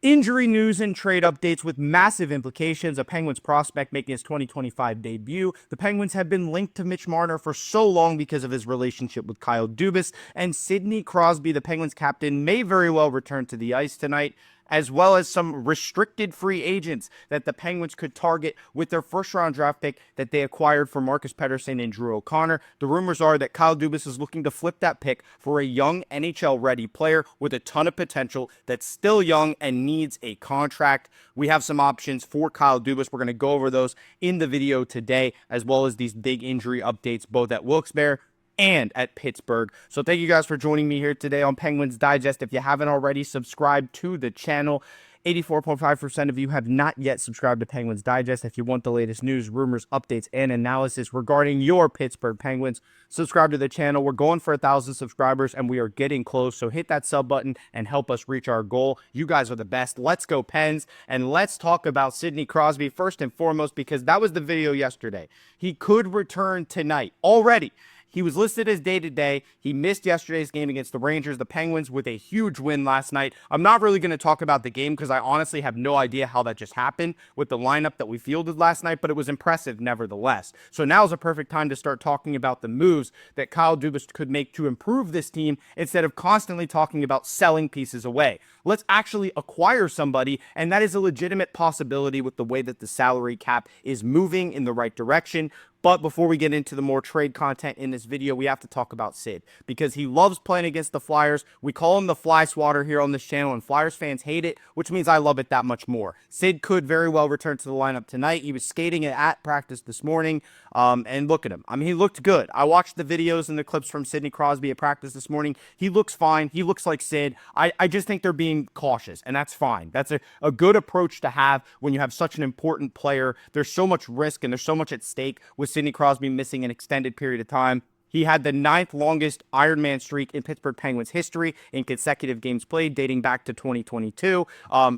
Injury news and trade updates with massive implications. A Penguins prospect making his 2025 debut. The Penguins have been linked to Mitch Marner for so long because of his relationship with Kyle Dubas. And Sidney Crosby, the Penguins captain, may very well return to the ice tonight, as well as some restricted free agents that the Penguins could target with their first-round draft pick that they acquired for Marcus Pettersson and Drew O'Connor. The rumors are that Kyle Dubas is looking to flip that pick for a young NHL-ready player with a ton of potential that's still young and needs a contract. We have some options for Kyle Dubas. We're going to go over those in the video today, as well as these big injury updates, both at Wilkes-Barre and at Pittsburgh. So thank you guys for joining me here today on Penguins Digest. If you haven't already, subscribe to the channel. 84.5% of you have not yet subscribed to Penguins Digest. If you want the latest news, rumors, updates, and analysis regarding your Pittsburgh Penguins, subscribe to the channel. We're going for 1,000 subscribers, and we are getting close. So hit that sub button and help us reach our goal. You guys are the best. Let's go Pens, and let's talk about Sidney Crosby first and foremost, because that was the video yesterday. He could return tonight already. He was listed as day-to-day. He missed yesterday's game against the Rangers. The Penguins with a huge win last night. I'm not really going to talk about the game because I honestly have no idea how that just happened with the lineup that we fielded last night, but it was impressive nevertheless. So now is a perfect time to start talking about the moves that Kyle Dubas could make to improve this team instead of constantly talking about selling pieces away. Let's actually acquire somebody, and that is a legitimate possibility with the way that the salary cap is moving in the right direction. But before we get into the more trade content in this video, we have to talk about Sid because he loves playing against the Flyers. We call him the Fly Swatter here on this channel, and Flyers fans hate it, which means I love it that much more. Sid could very well return to the lineup tonight. He was skating at practice this morning, and look at him. I mean, he looked good. I watched the videos and the clips from Sidney Crosby at practice this morning. He looks fine. He looks like Sid. I just think they're being cautious, and that's fine. That's a good approach to have when you have such an important player. There's so much risk, and there's so much at stake with Sidney Crosby missing an extended period of time. He had the 9th longest Ironman streak in Pittsburgh Penguins history in consecutive games played, dating back to 2022.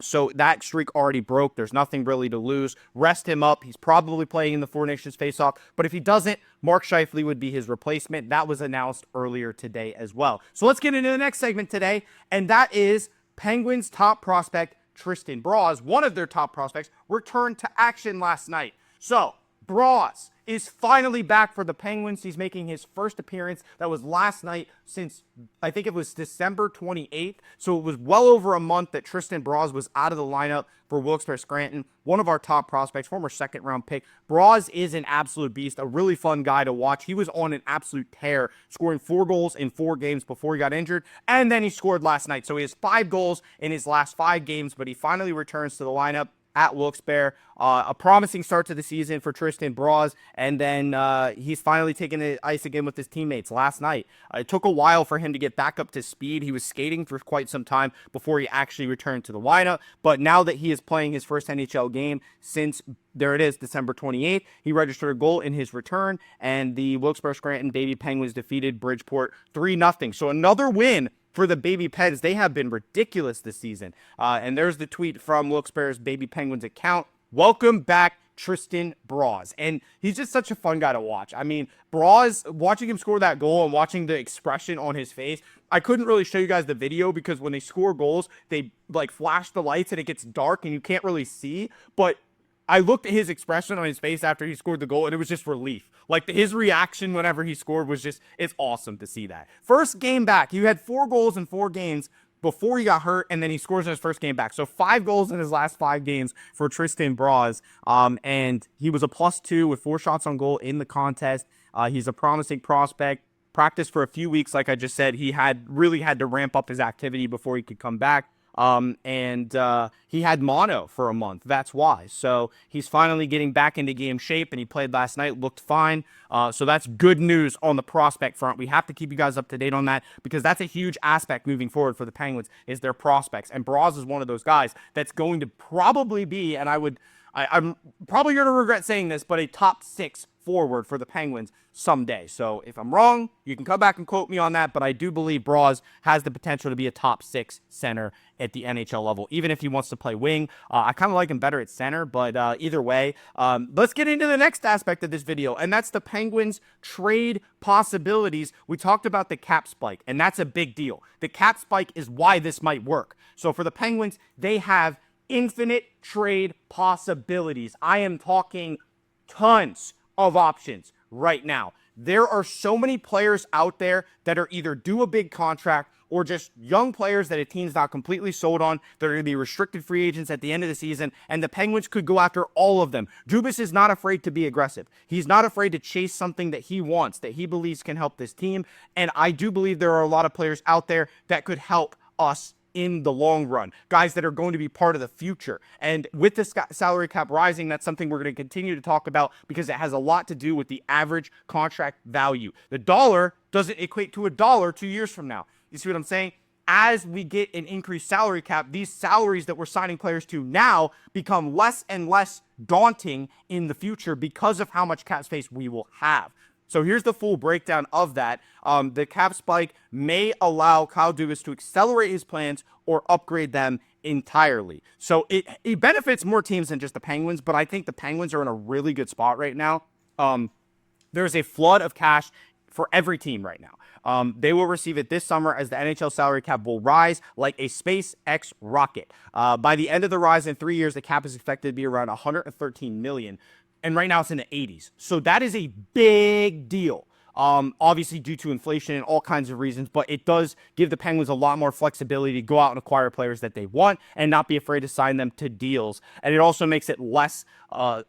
So that streak already broke. There's nothing really to lose. Rest him up. He's probably playing in the Four Nations faceoff. But if he doesn't, Mark Scheifele would be his replacement. That was announced earlier today as well. So let's get into the next segment today, and that is Penguins' top prospect, Tristan Broz. One of their top prospects returned to action last night. So Broz is finally back for the Penguins. He's making his first appearance. That was last night since, I think it was December 28th. So it was well over a month that Tristan Broz was out of the lineup for Wilkes-Barre Scranton. One of our top prospects, former second-round pick. Broz is an absolute beast, a really fun guy to watch. He was on an absolute tear, scoring 4 goals in 4 games before he got injured, and then he scored last night. So he has 5 goals in his last 5 games, but he finally returns to the lineup at Wilkes-Barre. A promising start to the season for Tristan Broz, and then he's finally taking the ice again with his teammates last night. It took a while for him to get back up to speed. He was skating for quite some time before he actually returned to the lineup, but now that he is playing his first NHL game since, there it is, December 28th, he registered a goal in his return, and the Wilkes-Barre Scranton Baby Penguins defeated Bridgeport 3-0. So another win for the Baby Pens. They have been ridiculous this season. And there's the tweet from Wilkes-Barre's Baby Penguins account. Welcome back, Tristan Broz. And he's just such a fun guy to watch. I mean, Broz, watching him score that goal and watching the expression on his face, I couldn't really show you guys the video because when they score goals, they like flash the lights and it gets dark and you can't really see. But I looked at his expression on his face after he scored the goal, and it was just relief. Like, his reaction whenever he scored was just, it's awesome to see that. First game back, he had 4 goals in 4 games before he got hurt, and then he scores in his first game back. So 5 goals in his last 5 games for Tristan Broz, and he was a +2 with 4 shots on goal in the contest. He's a promising prospect. Practiced for a few weeks, like I just said. He really had to ramp up his activity before he could come back. He had mono for a month. That's why. So he's finally getting back into game shape, and he played last night, looked fine. So that's good news on the prospect front. We have to keep you guys up to date on that because that's a huge aspect moving forward for the Penguins is their prospects. And Broz is one of those guys that's going to probably be, and I'm probably going to regret saying this, but a top 6 forward for the Penguins someday. So if I'm wrong, you can come back and quote me on that, but I do believe Broz has the potential to be a top 6 center at the NHL level, even if he wants to play wing. I kind of like him better at center, but either way, let's get into the next aspect of this video, and that's the Penguins trade possibilities. We talked about the cap spike, and that's a big deal. The cap spike is why this might work. So for the Penguins, they have infinite trade possibilities. I am talking tons of options right now. There are so many players out there that are either due a big contract or just young players that a team's not completely sold on. They're going to be restricted free agents at the end of the season, and the Penguins could go after all of them. Dubas is not afraid to be aggressive. He's not afraid to chase something that he wants, that he believes can help this team, and I do believe there are a lot of players out there that could help us in the long run, guys that are going to be part of the future. And with the salary cap rising, that's something we're going to continue to talk about because it has a lot to do with the average contract value. The dollar doesn't equate to $1 2 years from now. You see what I'm saying? As we get an increased salary cap, these salaries that we're signing players to now become less and less daunting in the future because of how much cap space we will have. So here's the full breakdown of that. The cap spike may allow Kyle Dubas to accelerate his plans or upgrade them entirely. So it benefits more teams than just the Penguins, but I think the Penguins are in a really good spot right now. There's a flood of cash for every team right now. They will receive it this summer as the NHL salary cap will rise like a SpaceX rocket. By the end of the rise in 3 years, the cap is expected to be around $113 million. And right now it's in the 80s. So that is a big deal. Obviously due to inflation and all kinds of reasons, but it does give the Penguins a lot more flexibility to go out and acquire players that they want and not be afraid to sign them to deals. And it also makes it less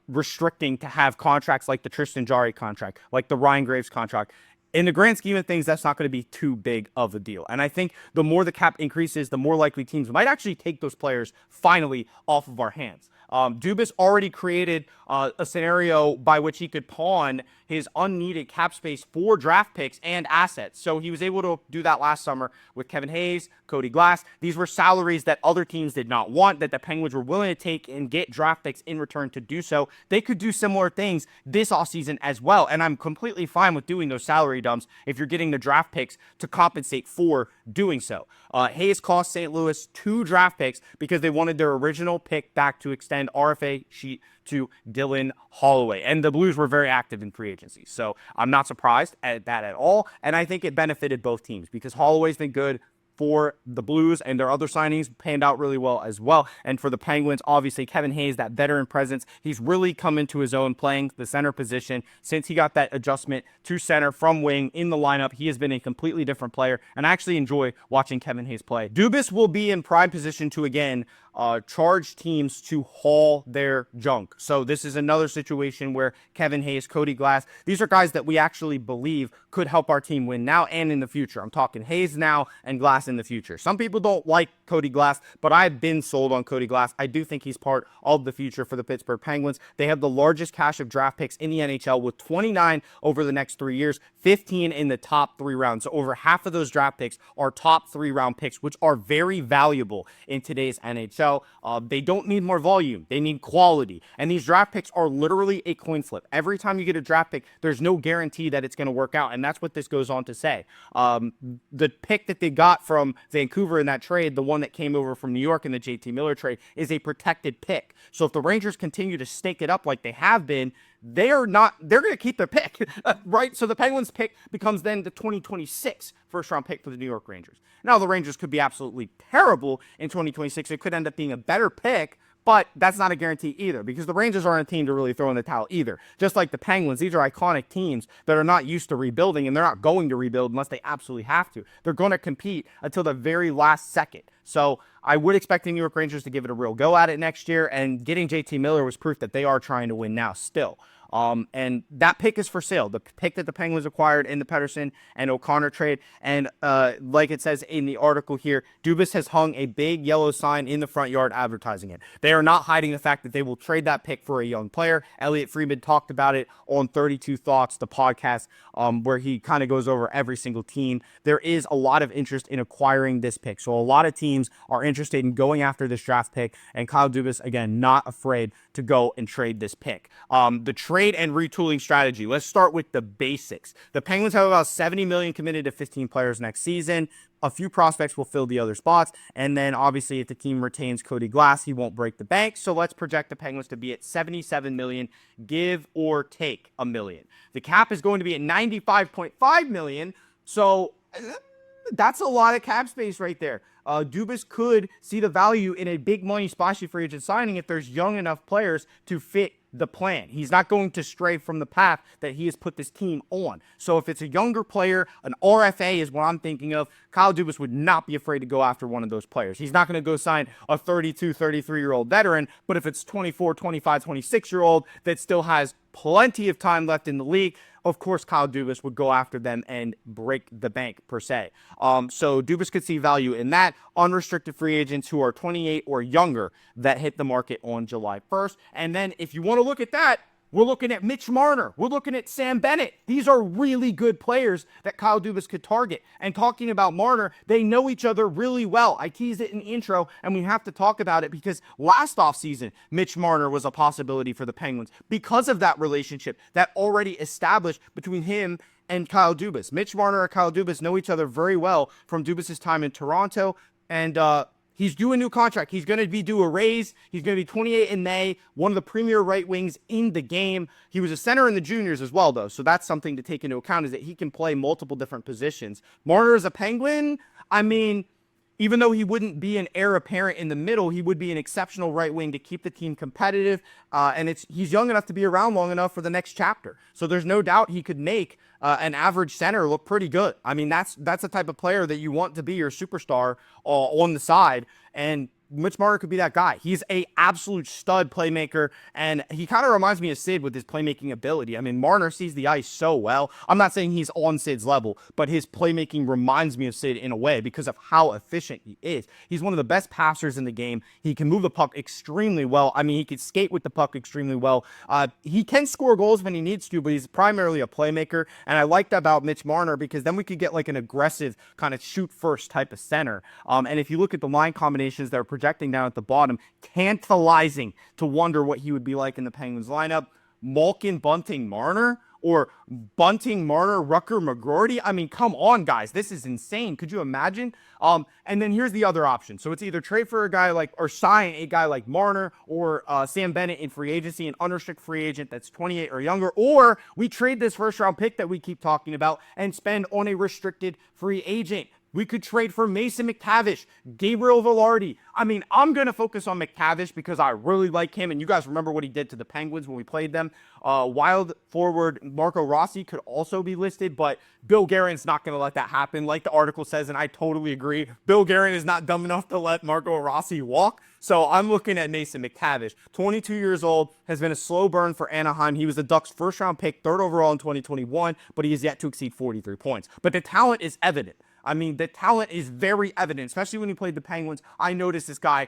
restricting to have contracts like the Tristan Jarry contract, like the Ryan Graves contract. In the grand scheme of things, that's not going to be too big of a deal. And I think the more the cap increases, the more likely teams might actually take those players finally off of our hands. Dubas already created a scenario by which he could pawn his unneeded cap space for draft picks and assets. So he was able to do that last summer with Kevin Hayes, Cody Glass. These were salaries that other teams did not want, that the Penguins were willing to take and get draft picks in return to do so. They could do similar things this offseason as well. And I'm completely fine with doing those salary dumps if you're getting the draft picks to compensate for doing so. Hayes cost St. Louis 2 draft picks because they wanted their original pick back to extend RFA sheet to Dylan Holloway. And the Blues were very active in free agency. So I'm not surprised at that at all. And I think it benefited both teams because Holloway's been good for the Blues, and their other signings panned out really well as well. And for the Penguins, obviously, Kevin Hayes, that veteran presence, he's really come into his own playing the center position. Since he got that adjustment to center from wing in the lineup, he has been a completely different player, and I actually enjoy watching Kevin Hayes play. Dubas will be in prime position to, again, charge teams to haul their junk. So this is another situation where Kevin Hayes, Cody Glass, these are guys that we actually believe could help our team win now and in the future. I'm talking Hayes now and Glass in the future. Some people don't like Cody Glass, but I've been sold on Cody Glass. I do think he's part of the future for the Pittsburgh Penguins. They have the largest cache of draft picks in the NHL with 29 over the next 3 years, 15 in the top 3 rounds. So over half of those draft picks are top 3 round picks, which are very valuable in today's NHL. They don't need more volume. They need quality. And these draft picks are literally a coin flip. Every time you get a draft pick, there's no guarantee that it's going to work out. And that's what this goes on to say. The pick that they got from Vancouver in that trade, the one that came over from New York in the JT Miller trade, is a protected pick. So if the Rangers continue to stake it up like they have been, they're going to keep their pick, right? So the Penguins pick becomes then the 2026 first round pick for the New York Rangers. Now the Rangers could be absolutely terrible in 2026. It could end up being a better pick, but that's not a guarantee either because the Rangers aren't a team to really throw in the towel either. Just like the Penguins, these are iconic teams that are not used to rebuilding, and they're not going to rebuild unless they absolutely have to. They're going to compete until the very last second. So I would expect the New York Rangers to give it a real go at it next year, and getting JT Miller was proof that they are trying to win now still. And that pick is for sale. The pick that the Penguins acquired in the Pettersson and O'Connor trade. And like it says in the article here, Dubas has hung a big yellow sign in the front yard advertising it. They are not hiding the fact that they will trade that pick for a young player. Elliot Friedman talked about it on 32 Thoughts, the podcast, where he kind of goes over every single team. There is a lot of interest in acquiring this pick. So a lot of teams are interested in going after this draft pick. And Kyle Dubas, again, not afraid to go and trade this pick. The trade trade and retooling strategy. Let's start with the basics. The Penguins have about $70 million committed to 15 players next season. A few prospects will fill the other spots. And then obviously if the team retains Cody Glass, he won't break the bank. So let's project the Penguins to be at $77 million, give or take $1 million. The cap is going to be at $95.5 million. So that's a lot of cap space right there. Dubas could see the value in a big money splashy free agent signing if there's young enough players to fit the plan. He's not going to stray from the path that he has put this team on. So if it's a younger player, an RFA is what I'm thinking of. Kyle Dubas would not be afraid to go after one of those players. He's not going to go sign a 32, 33-year-old veteran, but if it's 24, 25, 26-year-old that still has plenty of time left in the league, of course, Kyle Dubas would go after them and break the bank, per se. So Dubas could see value in that. Unrestricted free agents who are 28 or younger that hit the market on July 1st. And then if you want to look at that, we're looking at Mitch Marner. We're looking at Sam Bennett. These are really good players that Kyle Dubas could target. And talking about Marner, they know each other really well. I teased it in the intro, and we have to talk about it because last offseason, Mitch Marner was a possibility for the Penguins because of that relationship that already established between him and Kyle Dubas. Mitch Marner and Kyle Dubas know each other very well from Dubas' time in Toronto, and he's due a new contract. He's going to be due a raise. He's going to be 28 in May, one of the premier right wings in the game. He was a center in the juniors as well, though, so that's something to take into account is that he can play multiple different positions. Marner is a Penguin. I mean, even though he wouldn't be an heir apparent in the middle, he would be an exceptional right wing to keep the team competitive, and he's young enough to be around long enough for the next chapter. So there's no doubt he could make an average center look pretty good. I mean, that's the type of player that you want to be your superstar on the side, and Mitch Marner could be that guy. He's a absolute stud playmaker, and he kind of reminds me of Sid with his playmaking ability. I mean, Marner sees the ice so well. I'm not saying he's on Sid's level, but his playmaking reminds me of Sid in a way because of how efficient he is. He's one of the best passers in the game. He can move the puck extremely well. I mean, he can skate with the puck extremely well. He can score goals when he needs to, but he's primarily a playmaker, and I like that about Mitch Marner because then we could get like an aggressive kind of shoot-first type of center. And if you look at the line combinations that are projecting down at the bottom, tantalizing to wonder what he would be like in the Penguins lineup. Malkin, Bunting, Marner, or Bunting, Marner, Rucker, McGroarty. I mean, come on, guys. This is insane. Could you imagine? And then here's the other option. So it's either trade for a guy like, or sign a guy like Marner or Sam Bennett in free agency, an unrestricted free agent that's 28 or younger, or we trade this first round pick that we keep talking about and spend on a restricted free agent. We could trade for Mason McTavish, Gabriel Velarde. I mean, I'm going to focus on McTavish because I really like him, and you guys remember what he did to the Penguins when we played them. Wild forward Marco Rossi could also be listed, but Bill Guerin's not going to let that happen, like the article says, and I totally agree. Bill Guerin is not dumb enough to let Marco Rossi walk, so I'm looking at Mason McTavish. 22 years old, has been a slow burn for Anaheim. He was the Ducks' first-round pick, third overall in 2021, but he has yet to exceed 43 points. But the talent is evident. I mean, the talent is very evident, especially when he played the Penguins. I noticed this guy,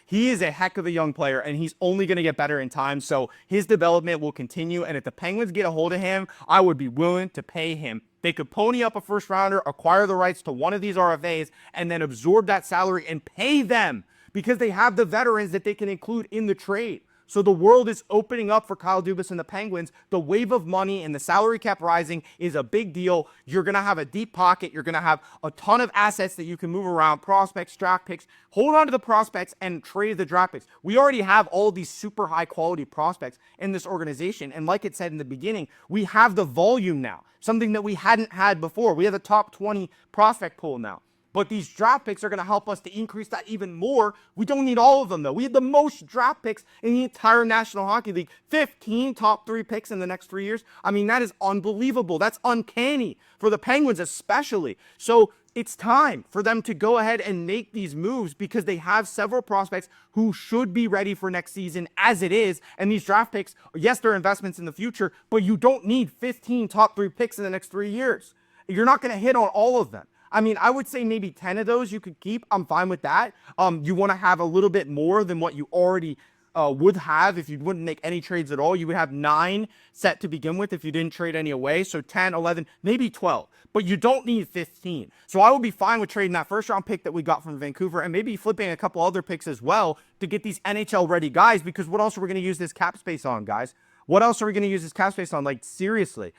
he is a heck of a young player, and he's only going to get better in time, so his development will continue, and if the Penguins get a hold of him, I would be willing to pay him. They could pony up a first-rounder, acquire the rights to one of these RFAs, and then absorb that salary and pay them because they have the veterans that they can include in the trade. So the world is opening up for Kyle Dubas and the Penguins. The wave of money and the salary cap rising is a big deal. You're going to have a deep pocket. You're going to have a ton of assets that you can move around, prospects, draft picks. Hold on to the prospects and trade the draft picks. We already have all these super high quality prospects in this organization. And like it said in the beginning, we have the volume now, something that we hadn't had before. We have a top 20 prospect pool now. But these draft picks are going to help us to increase that even more. We don't need all of them, though. We have the most draft picks in the entire National Hockey League. 15 top 3 picks in the next 3 years. I mean, that is unbelievable. That's uncanny for the Penguins especially. So it's time for them to go ahead and make these moves because they have several prospects who should be ready for next season as it is. And these draft picks, yes, they're investments in the future, but you don't need 15 top 3 picks in the next 3 years. You're not going to hit on all of them. I mean, I would say maybe 10 of those you could keep. I'm fine with that. You want to have a little bit more than what you already would have if you wouldn't make any trades at all. You would have 9 set to begin with if you didn't trade any away. So 10, 11, maybe 12. But you don't need 15. So I would be fine with trading that first-round pick that we got from Vancouver and maybe flipping a couple other picks as well to get these NHL-ready guys because what else are we going to use this cap space on, guys? What else are we going to use this cap space on? Like, seriously.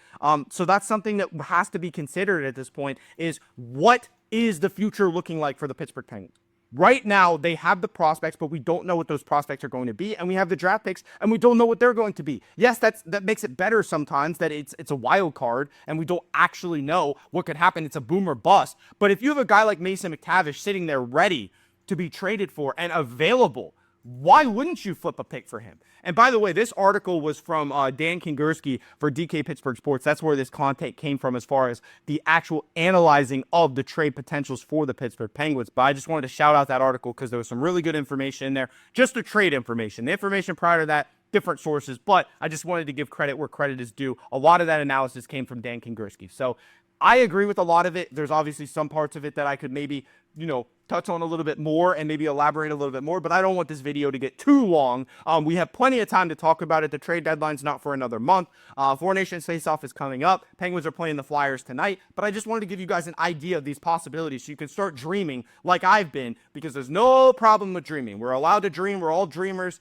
So that's something that has to be considered at this point, is what is the future looking like for the Pittsburgh Penguins? Right now, they have the prospects, but we don't know what those prospects are going to be, and we have the draft picks, and we don't know what they're going to be. Yes, that makes it better sometimes that it's a wild card, and we don't actually know what could happen. It's a boom or bust. But if you have a guy like Mason McTavish sitting there ready to be traded for and available, why wouldn't you flip a pick for him? And by the way, this article was from Dan Kingerski for DK Pittsburgh Sports. That's where this content came from as far as the actual analyzing of the trade potentials for the Pittsburgh Penguins. But I just wanted to shout out that article because there was some really good information in there. Just the trade information. The information prior to that, different sources. But I just wanted to give credit where credit is due. A lot of that analysis came from Dan Kingerski. So I agree with a lot of it. There's obviously some parts of it that I could maybe, touch on a little bit more and maybe elaborate a little bit more, but I don't want this video to get too long. We have plenty of time to talk about it. The trade deadline's not for another month. Four Nations face-off is coming up. Penguins are playing the Flyers tonight, but I just wanted to give you guys an idea of these possibilities so you can start dreaming like I've been, because there's no problem with dreaming. We're allowed to dream. We're all dreamers.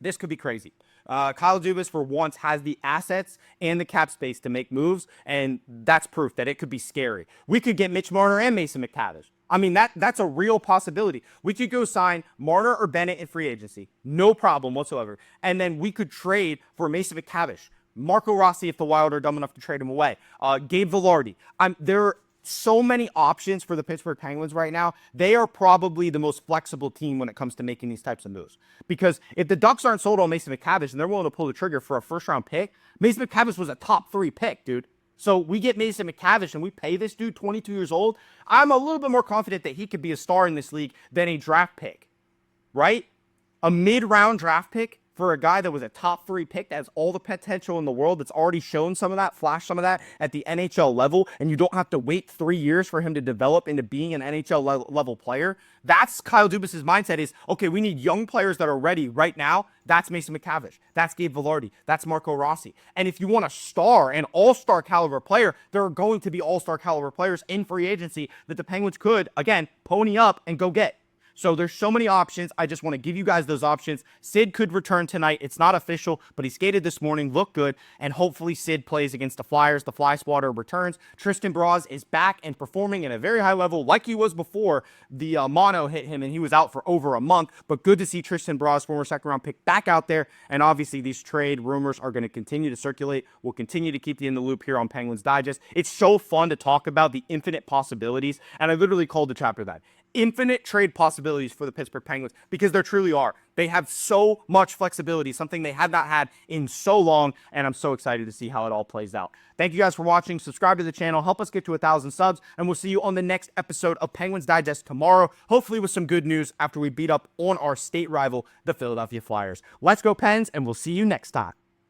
This could be crazy. Kyle Dubas, for once, has the assets and the cap space to make moves, and that's proof that it could be scary. We could get Mitch Marner and Mason McTavish. I mean, that's a real possibility. We could go sign Marner or Bennett in free agency. No problem whatsoever. And then we could trade for Mason McTavish, Marco Rossi if the Wild are dumb enough to trade him away, Gabe Vilardi. There are so many options for the Pittsburgh Penguins right now. They are probably the most flexible team when it comes to making these types of moves. Because if the Ducks aren't sold on Mason McTavish and they're willing to pull the trigger for a first-round pick, Mason McTavish was a top 3 pick, dude. So we get Mason McTavish and we pay this dude, 22 years old. I'm a little bit more confident that he could be a star in this league than a draft pick, right? A mid-round draft pick for a guy that was a top 3 pick that has all the potential in the world, that's already shown some of that, flashed some of that at the NHL level, and you don't have to wait 3 years for him to develop into being an NHL level player. That's Kyle Dubas' mindset is, okay, we need young players that are ready right now. That's Mason McTavish. That's Gabe Vilardi. That's Marco Rossi. And if you want a star, an all-star caliber player, there are going to be all-star caliber players in free agency that the Penguins could, again, pony up and go get. So there's so many options. I just want to give you guys those options. Sid could return tonight. It's not official, but he skated this morning, looked good, and hopefully Sid plays against the Flyers. The Fly Swatter returns. Tristan Broz is back and performing at a very high level like he was before the mono hit him and he was out for over a month. But good to see Tristan Broz, former second-round pick, back out there. And obviously these trade rumors are going to continue to circulate. We'll continue to keep you in the loop here on Penguins Digest. It's so fun to talk about the infinite possibilities, and I literally called the chapter that. Infinite trade possibilities for the Pittsburgh Penguins, because there truly are. They have so much flexibility, something they have not had in so long, and I'm so excited to see how it all plays out. Thank you guys for watching. Subscribe to the channel. Help us get to 1,000 subs, and we'll see you on the next episode of Penguins Digest tomorrow, hopefully with some good news after we beat up on our state rival, the Philadelphia Flyers. Let's go, Pens, and we'll see you next time.